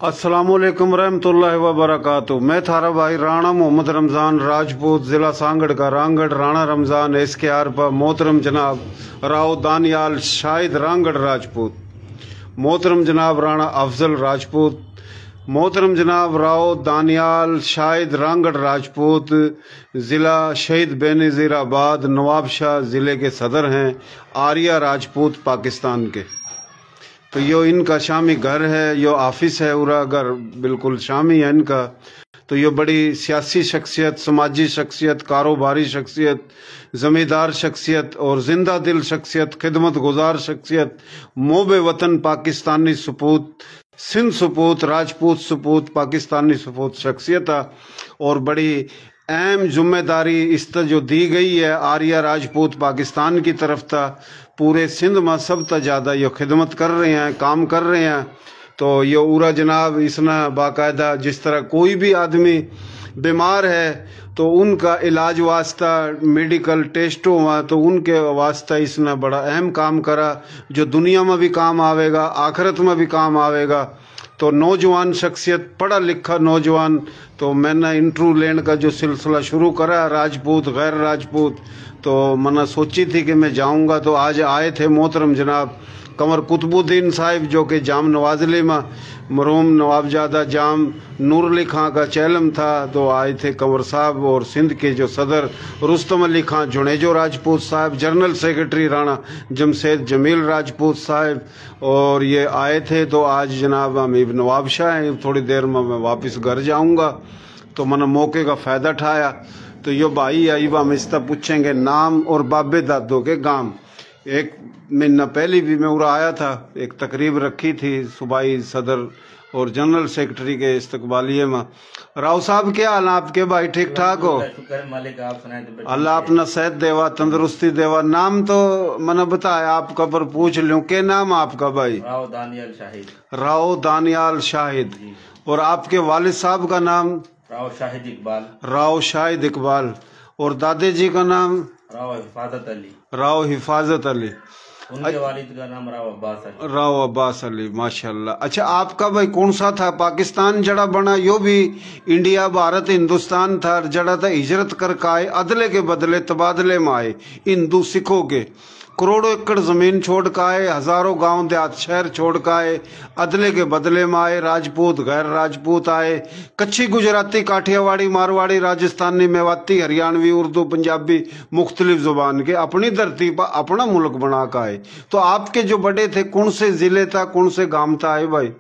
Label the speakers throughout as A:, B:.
A: अस्सलामुअलैकुम रहमतुल्लाहि व बरकातुहू। मैं थारा भाई राणा मोहम्मद रमज़ान राजपूत, ज़िला सांगड़ का रांगड़ राणा रमज़ान एसकेआर पर मोहतरम जनाब राव दानियाल शाहिद रांगड़ राजपूत, मोहतरम जनाब राणा अफजल राजपूत, मोहतरम जनाब राव दानियाल शाहिद रांगड़ राजपूत ज़िला शहीद बेनज़ीराबाद नवाबशाह ज़िले के सदर हैं, आर्या राजपूत पाकिस्तान के। तो यो इनका शामी घर है, यो ऑफिस है, उरा घर बिल्कुल शामी है इनका। तो यो बड़ी सियासी शख्सियत, समाजी शख्सियत, कारोबारी शख्सियत, ज़मींदार शख्सियत और जिंदा दिल शख्सियत, खिदमत गुजार शख्सियत, मोबे वतन पाकिस्तानी सपूत, सिंध सपूत, राजपूत सपूत, पाकिस्तानी सपूत शख्सियत है। और बड़ी अहम जिम्मेदारी इस तरह जो दी गई है आर्या राजपूत पाकिस्तान की तरफ था, पूरे सिंध में सब तक ज़्यादा यो खिदमत कर रहे हैं, काम कर रहे हैं। तो यो उरा जनाब इसना बाकायदा जिस तरह कोई भी आदमी बीमार है तो उनका इलाज वास्ता मेडिकल टेस्ट हुआ, तो उनके वास्ता इसने बड़ा अहम काम करा जो दुनिया में भी काम आवेगा, आखिरत में भी काम आवेगा। तो नौजवान शख्सियत, पढ़ा लिखा नौजवान। तो मैंने इंटरव्यू लेने का जो सिलसिला शुरू करा राजपूत गैर राजपूत, तो मैंने सोची थी कि मैं जाऊंगा। तो आज आए थे मोहतरम जनाब कमर कुतुबुद्दीन साहिब जो कि जाम नवाजले में मरहूम नवाबजादा जाम नूर अली खां का चैलम था। तो आए थे कंवर साहब और सिंध के जो सदर रुस्तम अली खां जुनेजो राजपूत साहब, जनरल सेक्रेटरी राणा जमशेद जमील राजपूत साहब, और ये आए थे। तो आज जनाब हम नवाबशाह हैं, थोड़ी देर में मैं वापस घर जाऊंगा। तो मैंने मौके का फ़ायदा उठाया। तो यो भाई आई हम इस तरह पूछेंगे नाम और बाबे दादों के गांव। एक महीना पहले भी मैं उरा आया था, एक तकरीब रखी थी सूबाई सदर और जनरल सेक्रेटरी के इस्तकबालिये में। राव साहब क्या हाल आपके भाई, ठीक ठाक हो? अल्लाह अपना सेहत देवा, तंदुरुस्ती देवा। नाम तो मैंने बताया आपका पर पूछ लूं, क्या नाम आपका भाई?
B: राव दानियाल शाहिद।
A: राव दानियाल शाहिद। और आपके वालिद साहब का नाम?
B: राव शाहिद इकबाल।
A: राव शाहिद इकबाल। और दादे जी का नाम?
B: राव हिफाजत अली।
A: राव हिफाजत अली।
B: उनके वालिद का नाम राव अब्बास अली।
A: राव अब्बास अली, माशाल्लाह। अच्छा, आपका भाई कौन सा था? पाकिस्तान जड़ा बना यो भी इंडिया भारत हिंदुस्तान था, जड़ा था हिजरत करके आए, अदले के बदले तबादले में आए हिंदू सिखों के। करोड़ों एकड़ जमीन छोड़ के आए, हजारों गांव देहात शहर छोड़ के आए, अदले के बदले में आए। राजपूत गैर राजपूत आए, कच्ची गुजराती, काठियावाड़ी, मारवाड़ी, राजस्थानी, मेवाती, हरियाणवी, उर्दू, पंजाबी, मुख्तलिफ जुबान के अपनी धरती पर अपना मुल्क बना के आए। तो आपके जो बड़े थे कौन से जिले था, कौन से गांव था आए भाई?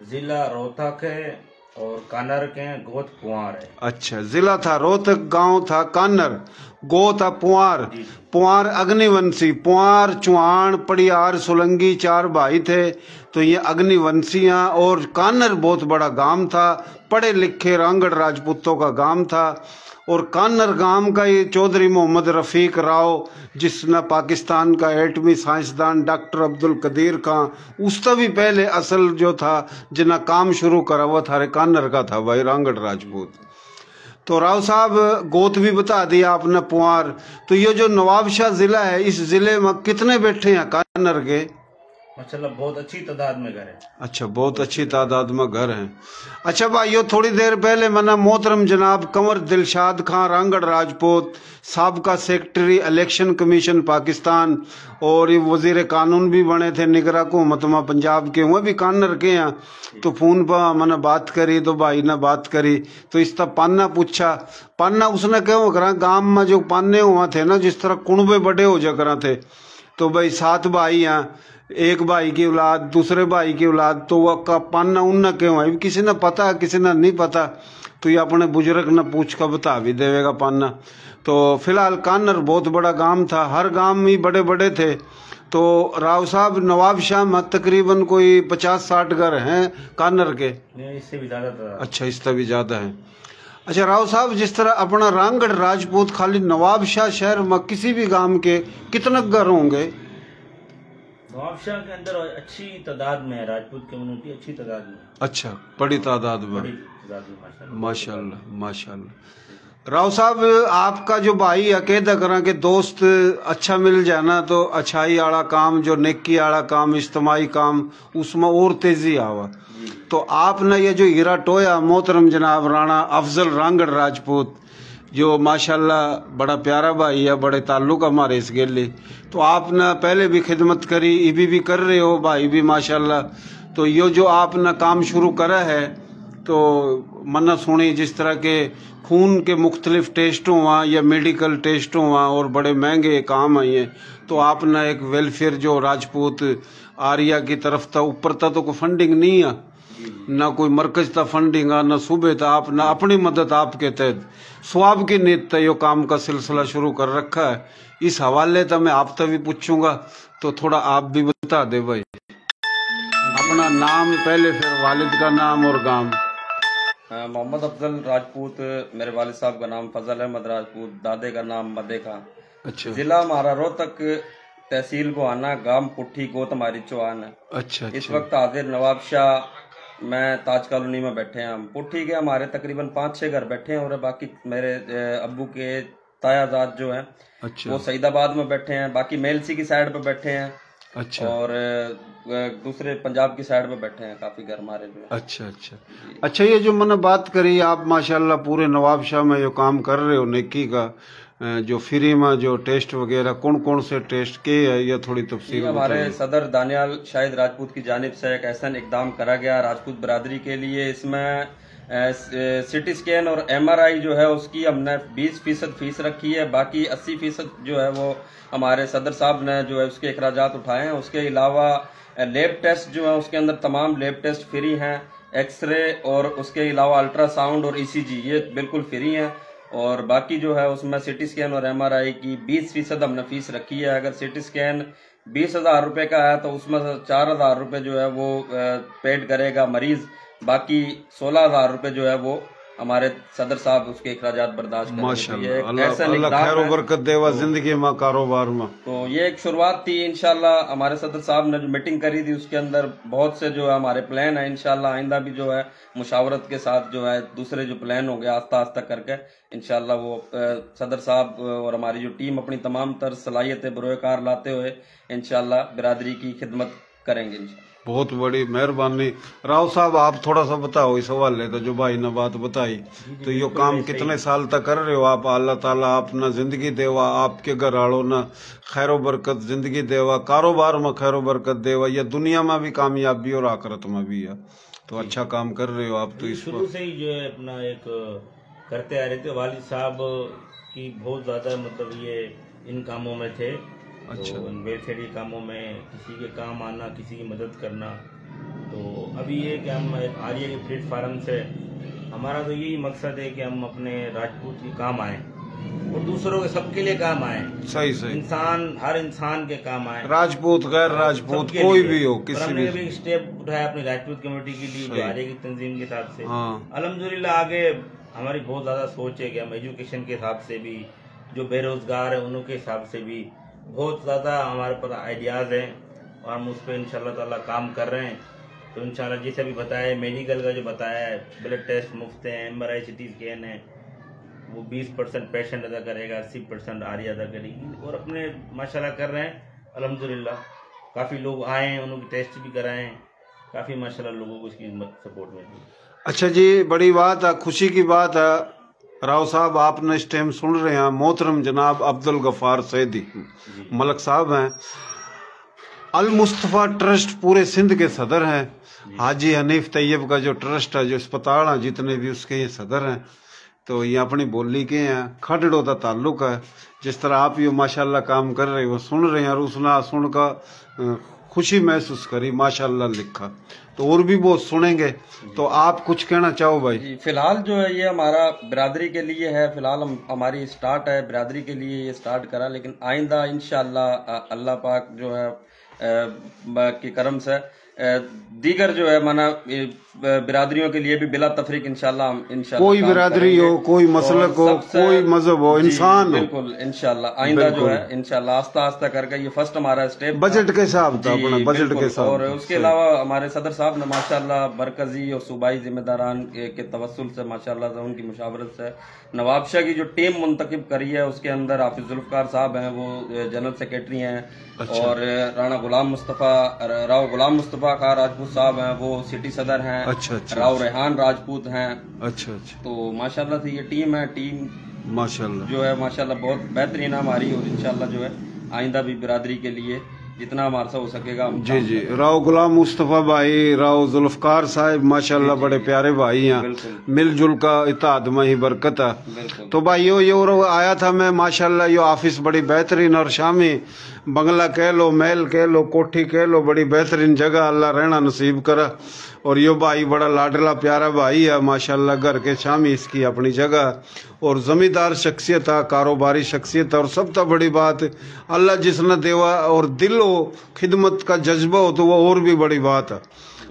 B: जिला रोहतक है और कानर के गोत पुआर है।
A: अच्छा, जिला था रोहतक, गांव था कानर, गो था पुआर। पुआर अग्निवंशी, पुआर चौहान पड़ियार सोलंकी चार भाई थे। तो ये अग्निवंशियां, और कानर बहुत बड़ा गांव था, पढ़े लिखे रांगड़ राजपूतों का गांव था। और कानर गांव का ये चौधरी मोहम्मद रफीक राव, जिसने पाकिस्तान का एटमी साइंसदान डॉक्टर अब्दुल कदीर खां, उसका भी पहले असल जो था जिन्हें काम शुरू करा वो थारे कानर का था भाई रांगड़ राजपूत। तो राव साहब गोत भी बता दिया आपने, पुआर। तो ये जो नवाबशाह जिला है, इस जिले में कितने बैठे हैं कानर के?
B: माशाल्लाह बहुत अच्छी तादाद में घर है।
A: अच्छा, बहुत अच्छी तादाद में घर हैं। अच्छा भाइयों, थोड़ी देर पहले मना मोहतरम जनाब कंवर दिलशाद खां रांगड़ राजपूत साबका सेक्रेटरी इलेक्शन कमीशन पाकिस्तान, और ये वजीर कानून भी बने थे निगरा हुकूमत में पंजाब के, वह भी कानर के हैं। तो फोन पर मैंने बात करी, तो भाई ने बात करी, तो इस तरह पान्ना पूछा। पान्ना उसने क्यों करा, गाँव में जो पान्ने हुआ थे ना, जिस तरह कुणबे बड़े हो जा करा थे। तो भाई 7 भाई हैं, एक भाई की औलाद, दूसरे भाई की औलाद, तो वह का पाना उन क्यों है, किसी ने पता किसी ने नहीं पता। तो ये अपने बुजुर्ग ने पूछ कर बता भी देवेगा पाना। तो फिलहाल कानर बहुत बड़ा गांव था, हर गांव में बड़े बड़े थे। तो राव साहब नवाबशाह में तकरीबन कोई 50-60 घर हैं कानर के?
B: इससे भी ज्यादा था। अच्छा,
A: इससे भी ज्यादा है। अच्छा राव साहब, जिस तरह अपना रांगड़ राजपूत खाली नवाबशाह शहर में किसी भी गांव के कितने घर होंगे?
B: नवाबशाह के अंदर अच्छी तादाद में है, राजपूत कम्युनिटी अच्छी तादाद में।
A: अच्छा, बड़ी तादाद में, माशाल्लाह माशाल्लाह। राव साहब, आपका जो भाई अकेदा करा के दोस्त अच्छा मिल जाना तो अच्छाई आला काम, जो नेकी आला काम, इज्तिमाई काम, उसमें और तेजी आवा। तो आपने ये जो हीरा टोया मोहतरम जनाब राणा अफजल रांगड़ राजपूत, जो माशाल्लाह बड़ा प्यारा भाई है, बड़े ताल्लुक हमारे इस गेले, तो आपने पहले भी खिदमत करी, इभी भी कर रहे हो भाई भी माशाल्लाह। तो ये जो आपने काम शुरू करा है, तो मन्ना सुनी जिस तरह के खून के मुख्तलिफ टेस्ट हुआ या मेडिकल टेस्ट हुआ और बड़े महंगे काम है ये, तो आपने एक वेलफेयर जो राजपूत आर्या की तरफ था, ऊपर था तो कोई फंडिंग नहीं है, ना कोई मरकज था फंडिंग है, ना सूबे था, आप ना अपनी मदद आपके तहत स्वाब की नीयत था यो काम का सिलसिला शुरू कर रखा है। इस हवाले तो मैं आपसे भी पूछूंगा, तो थोड़ा आप भी बता दे भाई अपना नाम पहले, फिर वालिद का नाम और गांव।
C: मोहम्मद अफजल राजपूत, मेरे वालिद साहब का नाम फजल अहमद राजपूत, दादे का नाम मदे खां।
A: अच्छा।
C: जिला हमारा रोहतक, तहसील गोहाना, गांव पुट्ठी, गोत हमारी चौहान है।
A: अच्छा।
C: इस वक्त हाजिर नवाब शाह मैं ताज कॉलोनी में बैठे हैं। हम पुट्ठी के हमारे तकरीबन 5-6 घर बैठे हैं और बाकी मेरे अब्बू के तायाजाद जो हैं
A: अच्छा।
C: वो सईदाबाद में बैठे हैं, बाकी मेलसी की साइड पे बैठे हैं।
A: अच्छा।
C: और दूसरे पंजाब की साइड पे बैठे हैं काफी घर हमारे जो।
A: अच्छा। अच्छा, ये जो मैंने बात करी, आप माशाल्लाह पूरे नवाब शाह में जो काम कर रहे हो नेकी का, जो फ्री में जो टेस्ट वगैरह कौन कौन से टेस्ट के है, या थोड़ी तफसील
C: हमारे सदर दानियाल शाहिद राजपूत की जानिब से एक ऐसा इकदाम करा गया राजपूत बरादरी के लिए। इसमें सिटी स्कैन और MRI जो है उसकी हमने 20% फीस रखी है, बाकी 80% जो है वो हमारे सदर साहब ने जो है उसके अखराजात उठाए हैं। उसके अलावा लैब टेस्ट जो है उसके अंदर तमाम लैब टेस्ट फ्री हैं, एक्सरे और उसके अलावा अल्ट्रासाउंड और ECG ये बिल्कुल फ्री हैं। और बाकी जो है उसमें सिटी स्कैन और MRI की 20% हमने फीस रखी है। अगर सिटी स्कैन 20,000 रुपये का है तो उसमें 4,000 रुपये जो है वो पेड करेगा मरीज, बाकी 16,000 रुपये जो है वो हमारे सदर साहब उसके अखराजात बर्दाश्त करेंगे।
A: माशाल्लाह, अल्लाह खैर बरकत देवा जिंदगी में, कारोबार में।
C: तो ये एक शुरुआत थी। इंशाल्लाह हमारे सदर साहब ने जो मीटिंग करी थी उसके अंदर बहुत से जो है हमारे प्लान है। इंशाल्लाह आइंदा भी जो है मुशावरत के साथ जो है दूसरे जो प्लान हो गया आस्ता आस्ता करके इंशाल्लाह वो सदर साहब और हमारी जो टीम अपनी तमाम तर सलाहियतें बरोकार लाते हुए इंशाल्लाह बिरादरी की खिदमत करेंगे इंशाल्लाह।
A: बहुत बड़ी मेहरबानी। राव साहब आप थोड़ा सा बताओ इस हवाले तो, जो भाई ने बात बताई, तो ये काम कितने साल तक कर रहे हो आप? अल्लाह ताला आपना जिंदगी देवा, आपके घर आड़ो ना खैरो बरकत जिंदगी देवा, कारोबार में खैरो बरकत देवा, या दुनिया में भी कामयाबी और आखिरत में भी है। तो अच्छा काम कर रहे हो आप। तो इस
B: शुरू से ही जो है अपना एक करते आ रहे थे। वालिद साहब की बहुत ज्यादा मतलब ये इन कामों में थे। अच्छा। तो वेलफेयर के कामों में किसी के काम आना, किसी की मदद करना। तो अभी ये कि हम आर्या के प्लेटफार्म से हमारा तो यही मकसद है कि हम अपने राजपूत के काम आए और दूसरों के सबके लिए काम आए।
A: सही
B: इंसान, हर इंसान के काम आए,
A: राजपूत गैर राजपूत कोई भी हो, किसी
B: भी। हमने एक स्टेप उठाया अपनी राजपूत कमेटी के लिए जो आर्या की तंजीम के हिसाब से। अल्हम्दुलिल्लाह आगे हमारी बहुत ज्यादा सोच है कि हम एजुकेशन के हिसाब से भी, जो बेरोजगार है उनके हिसाब से भी बहुत ज़्यादा हमारे पास आइडियाज़ हैं और हम उस पर इंशाल्लाह ताला काम कर रहे हैं। तो इंशाल्लाह जैसे अभी बताया मेडिकल का जो बताया है, ब्लड टेस्ट मुफ्त है, MRI CT स्कैन है, वो 20% पेशेंट अदा करेगा, 80% आर्या अदा करेगी। और अपने माशाल्लाह कर रहे हैं अल्हम्दुलिल्लाह। काफ़ी लोग आए हैं, उनके टेस्ट भी कराए हैं, काफ़ी माशाल्लाह लोगों को इसकी सपोर्ट मिली।
A: अच्छा जी, बड़ी बात है, खुशी की बात है। राव साहब आपने इस टाइम सुन रहे हैं मोहतरम जनाब अब्दुल गफार सैदी मलक साहब हैं, अल मुस्तफ़ा ट्रस्ट पूरे सिंध के सदर हैं। हाजी हनीफ तैयब का जो ट्रस्ट है, जो अस्पताल है जितने भी, उसके ये सदर हैं। तो ये अपनी बोली के हैं, खडड़ो का ताल्लुक है। जिस तरह आप ये माशाल्लाह काम कर रहे हो, सुन रहे हैं, और उसना सुनकर खुशी महसूस करी, माशाल्लाह लिखा। तो और भी बहुत सुनेंगे। तो आप कुछ कहना चाहो भाई?
C: फिलहाल जो है ये हमारा बिरादरी के लिए है, फिलहाल हमारी स्टार्ट है, बिरादरी के लिए ये स्टार्ट करा। लेकिन आइंदा इंशाल्लाह अल्लाह पाक जो है की करम से दीगर जो है माना बिरादरियों के लिए भी बिला तफरीक इंशाल्लाह
A: कोई बिरादरी हो, कोई मसलक हो, कोई मजहब हो, इंसान हो,
C: बिल्कुल इंशाल्लाह आइंदा जो है इंशाल्लाह आस्ता आस्ता करके ये फर्स्ट हमारा स्टेप
A: बजट के साथ था, अपना बजट के साथ।
C: और उसके अलावा हमारे सदर साहब ने माशाल्लाह मरकजी और सूबाई जिम्मेदारान के तवस्सुल से माशाल्लाह से उनकी मुशावरत से नवाबशाह की जो टीम मुंतखब करी है उसके अंदर हाफिज जुल्फकार साहब हैं, वो जनरल सेक्रेटरी हैं। अच्छा। और राणा गुलाम मुस्तफ़ा राव गुलाम मुस्तफ़ा खां राजपूत साहब हैं, वो सिटी सदर हैं।
A: अच्छा अच्छा।
C: राव रेहान राजपूत हैं।
A: अच्छा अच्छा।
C: तो माशाल्लाह से ये टीम है, टीम
A: माशाल्लाह
C: जो है माशाल्लाह बहुत बेहतरीन हमारी, और इंशाल्लाह जो है आइंदा भी बिरादरी के लिए जितना हमारे से हो सकेगा हम
A: जी जी। राव गुलाम मुस्तफ़ा भाई, राव जुल्फकार साहब माशाल्लाह बड़े प्यारे भाई हैं, मिलजुल का इत्तेहाद में ही बरकत है। तो भाई यो आया था मैं माशाल्लाह, यो ऑफिस बड़ी बेहतरीन और शामी बंगला कह लो, महल कह लो, कोठी कह लो, बड़ी बेहतरीन जगह अल्लाह रहना नसीब करा। और यो भाई बड़ा लाडला प्यारा भाई है माशाल्लाह, घर के शामी इसकी अपनी जगह, और जमींदार शख्सियत है, कारोबारी शख्सियत है, और सब तो बड़ी बात अल्लाह जिसने देवा और दिल हो, खिदमत का जज्बा हो, तो वो और भी बड़ी बात है।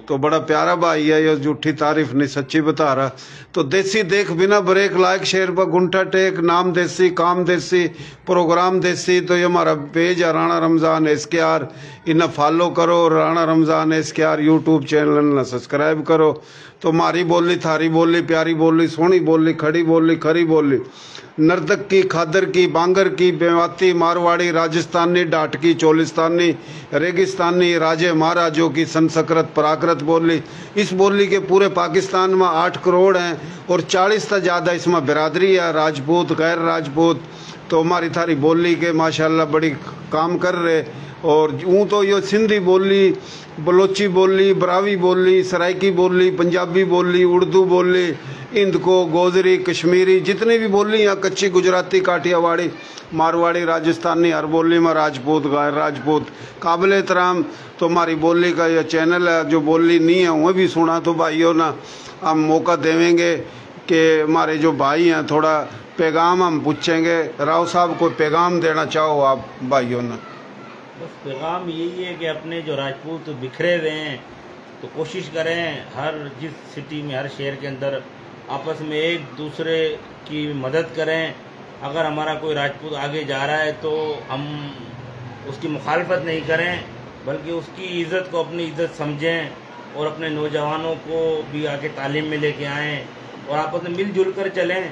A: तो बड़ा प्यारा भाई है, ये झूठी तारीफ नहीं सच्ची बता रहा। तो देसी देख बिना ब्रेक, लाइक शेयर पर गुंठा टेक, नाम देसी काम देसी, प्रोग्राम देसी। तो ये हमारा पेज है राणा रमजान SKR, इन्हें फॉलो करो। Rana Ramzan SKR YouTube channel ना सब्सक्राइब करो। तो मारी बोली, थारी बोली, प्यारी बोली, सोहनी बोली, खड़ी बोली, खरी बोली, नर्तक की, खादर की, बांगर की, बेवाती, मारवाड़ी, राजस्थानी, डाटकी, चोलिस्तानी, रेगिस्तानी, राजे महाराजों की संस्कृत प्राकृत बोली। इस बोली के पूरे पाकिस्तान में 8 करोड़ हैं, और 40 से ज़्यादा इसमें बिरादरी है, राजपूत, गैर राजपूत। तो हमारी थारी बोली के माशाल्लाह बड़ी काम कर रहे। और यूँ तो यो सिंधी बोली, बलोची बोली, बरावी बोली, सराइकी बोली, पंजाबी बोली, उर्दू बोली, इंदको, गोजरी, कश्मीरी, जितनी भी बोली यहाँ, कच्ची गुजराती, काठियावाड़ी, मारवाड़ी, राजस्थानी, हर बोली में राजपूत, गैर राजपूत काबिल एहतराम। तो हमारी बोली का यह चैनल है, जो बोली नहीं है वह भी सुना। तो भाइयों ना हम मौका देवेंगे कि हमारे जो भाई हैं थोड़ा पैगाम हम पूछेंगे। राव साहब कोई पैगाम देना चाहो आप भाइयों ने?
B: बस पैगाम यही है कि अपने जो राजपूत बिखरे हुए हैं, तो कोशिश करें हर जिस सिटी में, हर शहर के अंदर आपस में एक दूसरे की मदद करें। अगर हमारा कोई राजपूत आगे जा रहा है तो हम उसकी मुखालफत नहीं करें, बल्कि उसकी इज़्ज़त को अपनी इज़्ज़त समझें, और अपने नौजवानों को भी आगे तालीम में लेके आएँ, और आपस में मिलजुल कर चलें।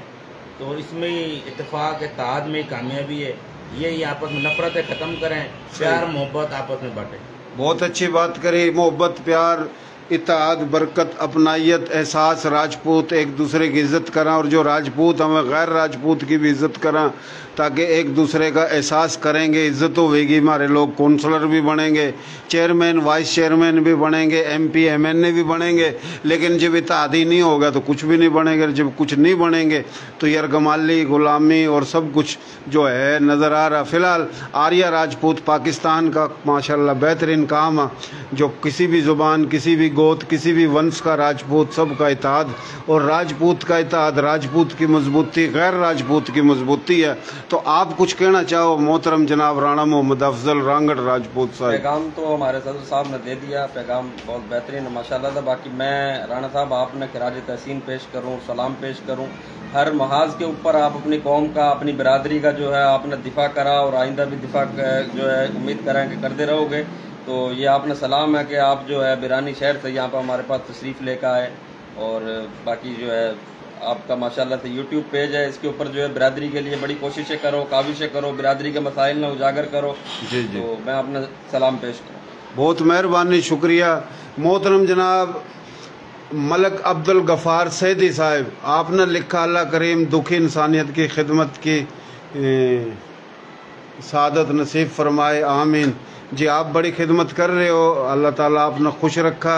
B: तो इसमें इत्तेफाक, इत्तेहाद में कामयाबी है। ये आपस में नफरतें ख़त्म करें, प्यार मोहब्बत आपस में बांटें।
A: बहुत अच्छी बात करी। मोहब्बत, प्यार, इत्तेहाद, बरकत, अपनाइयत, एहसास, राजपूत एक दूसरे की इज़्ज़त करा, और जो राजपूत हमें गैर राजपूत की भी इज़्ज़त करा, ताकि एक दूसरे का एहसास करेंगे, इज़्ज़त होगी। हमारे लोग कौंसलर भी बनेंगे, चेयरमैन, वाइस चेयरमैन भी बनेंगे, MP MNA भी बनेंगे। लेकिन जब इत्तेहादी नहीं होगा तो कुछ भी नहीं बनेंगे। जब कुछ नहीं बनेंगे तो यरगमाली, गुलामी और सब कुछ जो है नज़र आ रहा। फ़िलहाल आर्या राजपूत पाकिस्तान का माशाल्लाह बेहतरीन काम है, जो किसी भी ज़ुबान, किसी भी गोत, किसी भी वंश का राजपूत, सब का इत्तेहाद, और राजपूत का इत्तेहाद राजपूत की मजबूती, गैर राजपूत की मजबूती है। तो आप कुछ कहना चाहो मोहतरम जनाब राणा मोहम्मद अफजल रांगड़ राजपूत साहब?
C: पैगाम तो हमारे सदर साहब ने दे दिया, पैगाम बहुत बेहतरीन है माशाल्लाह था। बाकी मैं राणा साहब आपने खिराज तहसीन पेश करूं, सलाम पेश करूं। हर महाज के ऊपर आप अपनी कौम का, अपनी बिरादरी का जो है आपने दिफा करा, और आइंदा भी दिफा जो है उम्मीद करें कि करते रहोगे। तो ये आपने सलाम है कि आप जो है बिरानी शहर से यहाँ पर हमारे पास तशरीफ़ लेकर आए। और बाकी जो है आपका माशाल्लाह से यूट्यूब पेज है, इसके ऊपर जो है बिरादरी के लिए बड़ी कोशिशें करो, काविशें करो, बिरादरी के मसाइल में उजागर करो।
A: जी जी।
C: तो मैं अपना सलाम पेश करूँ।
A: बहुत मेहरबानी, शुक्रिया। मोहतरम जनाब मलक अब्दुल गफ़ार सैदी साहब, आपने लिखा अल्लाह करीम दुखी इंसानियत की खिदमत की सादत नसीब फरमाए, आमीन। जी आप बड़ी खिदमत कर रहे हो, अल्लाह ताला आपने खुश रखा।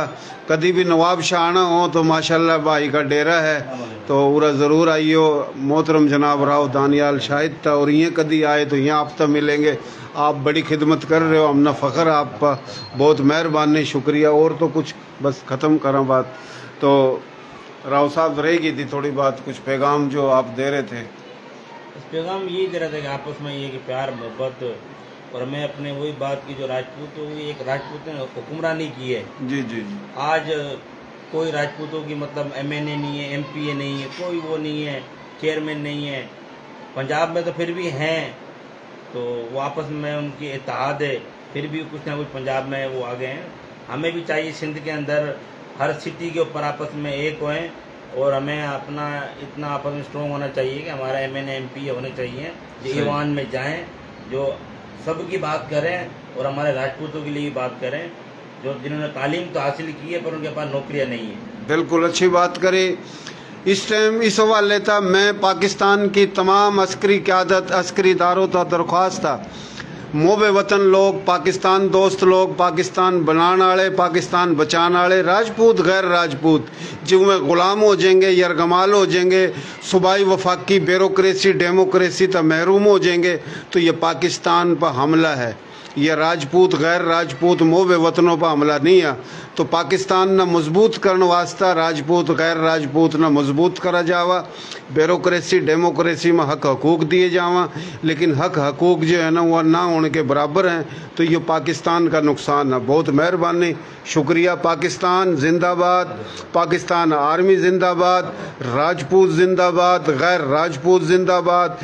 A: कभी भी नवाब शाह आना हो तो माशाल्लाह भाई का डेरा है, तो उरा ज़रूर आइयो। मोहतरम जनाब राव दानियाल शाहिद था, और ये कभी आए तो यहाँ आप तो मिलेंगे। आप बड़ी खिदमत कर रहे हो, हमने फ़ख्र आपका, बहुत मेहरबानी, शुक्रिया। और तो कुछ बस ख़त्म करा बात, तो राव साहब रहेगी थी थोड़ी बात, कुछ पैगाम जो आप दे रहे थे?
B: पैगाम यही दे रहा था कि आपस में ये कि प्यार मोहब्बत, और मैं अपने वही बात की जो राजपूत हुई, एक राजपूत ने हुक्मरानी की है।
A: जी जी जी।
B: आज कोई राजपूतों की मतलब MNA नहीं है, MPA नहीं है, कोई वो नहीं है, चेयरमैन नहीं है। पंजाब में तो फिर भी हैं, तो वो आपस में उनकी इत्तेहाद है, फिर भी कुछ ना कुछ पंजाब में वो आ गए हैं। हमें भी चाहिए सिंध के अंदर हर सिटी के ऊपर आपस में एक होएं, और हमें अपना इतना आपस में स्ट्रॉन्ग होना चाहिए कि हमारा MNA MPA होने चाहिए, जो ईवान में जाएं, जो सबकी बात करें और हमारे राजपूतों के लिए भी बात करें। जो जिन्होंने तालीम तो हासिल की है पर उनके पास नौकरियां नहीं है।
A: बिल्कुल अच्छी बात करी। इस टाइम इस हवाले था मैं पाकिस्तान की तमाम अस्करी क़यादत अस्करी इदारों का दरख्वास्त था मोबे वतन लोग, पाकिस्तान दोस्त लोग, पाकिस्तान बनाने वाले, पाकिस्तान बचाने वाले, राजपूत गैर राजपूत जिनमें गुलाम हो जाएंगे, यरगमाल हो जाएंगे, सूबाई वफाकी ब्यूरोक्रेसी डेमोक्रेसी तक महरूम हो जाएंगे, तो ये पाकिस्तान पर हमला है। ये राजपूत गैर राजपूत मोबे वतनों पर हमला नहीं है। तो पाकिस्तान न मजबूत करने वास्ता राजपूत गैर राजपूत न मजबूत करा जावा, ब्यूरोक्रेसी डेमोक्रेसी में हक हकूक दिए जावा, लेकिन हक हकूक जो है ना वह ना होने के बराबर हैं। तो ये पाकिस्तान का नुकसान है। बहुत मेहरबानी, शुक्रिया। पाकिस्तान जिंदाबाद, पाकिस्तान आर्मी जिंदाबाद, राजपूत जिंदाबाद, गैर राजपूत जिंदाबाद।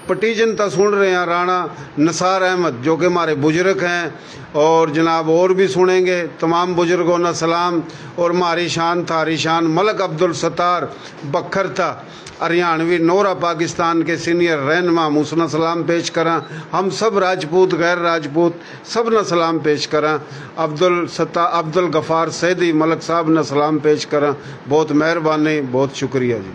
A: पटीजन तक सुन रहे हैं राणा नसार अहमद जो कि हमारे बुजुर्ग हैं, और जनाब और भी सुनेंगे। तमाम बुजुर्गों ने सलाम, और हमारी शान थारी शान मलक अब्दुल सत्तार बखर था हरियाणवी नोरा पाकिस्तान के सीनियर रहनुमा उसने सलाम पेश करा। हम सब राजपूत गैर राजपूत सब ने सलाम पेश करा। अब्दुल गफ़ार सैदी मलक साहब ने सलाम पेश करा। बहुत मेहरबानी, बहुत शुक्रिया जी।